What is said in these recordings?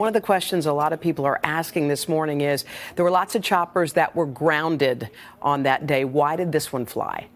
One of the questions a lot of people are asking this morning is, there were lots of choppers that were grounded on that day. Why did this one fly?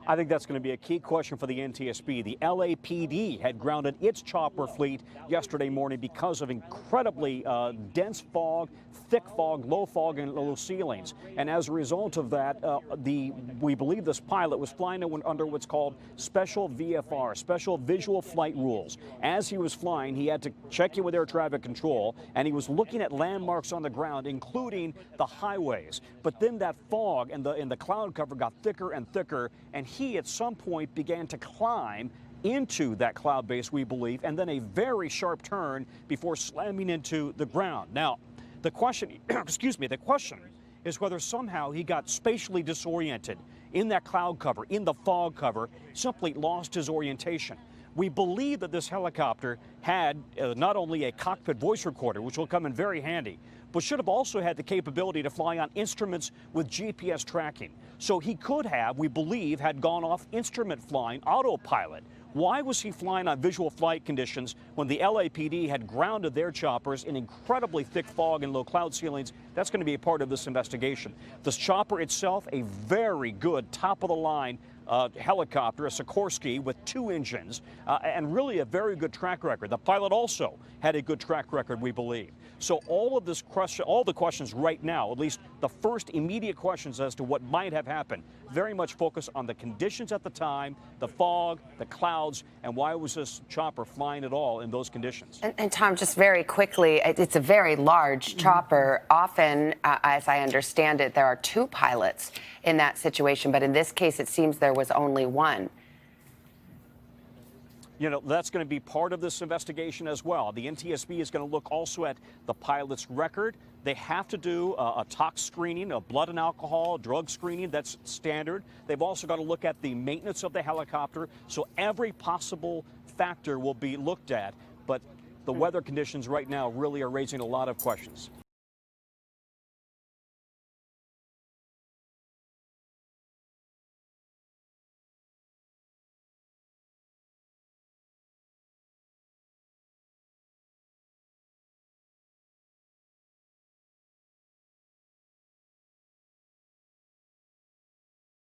I think that's going to be a key question for the NTSB. The LAPD had grounded its chopper fleet yesterday morning because of incredibly dense fog, thick fog, low fog, and low ceilings. And as a result of that, we believe this pilot was flying under what's called special VFR, special visual flight rules. As he was flying, he had to check in with air traffic control, and he was looking at landmarks on the ground, including the highways. But then that fog and the cloud cover got thicker and thicker, and he at some point began to climb into that cloud base, we believe, and then a very sharp turn before slamming into the ground. Now, the question, the question is whether somehow he got spatially disoriented in that cloud cover, in the fog cover, simply lost his orientation. We believe that this helicopter had not only a cockpit voice recorder, which will come in very handy, but should have also had the capability to fly on instruments with GPS tracking. So he could have, we believe, had gone off instrument flying, autopilot. Why was he flying on visual flight conditions when the LAPD had grounded their choppers in incredibly thick fog and low cloud ceilings? That's going to be a part of this investigation. This chopper itself, a very good top-of-the-line helicopter, a Sikorsky with 2 engines, and really a very good track record. The pilot also had a good track record, we believe. So all of this question, all the questions right now, at least the first immediate questions as to what might have happened, very much focus on the conditions at the time, the fog, the clouds, and why was this chopper flying at all in those conditions. And Tom, just very quickly, it's a very large chopper. Often, as I understand it, there are 2 pilots in that situation, but in this case, it seems there was only one. You know, that's going to be part of this investigation as well. The NTSB is going to look also at the pilot's record. They have to do a tox screening, a blood and alcohol, drug screening. That's standard. They've also got to look at the maintenance of the helicopter. So every possible factor will be looked at. But the weather conditions right now really are raising a lot of questions.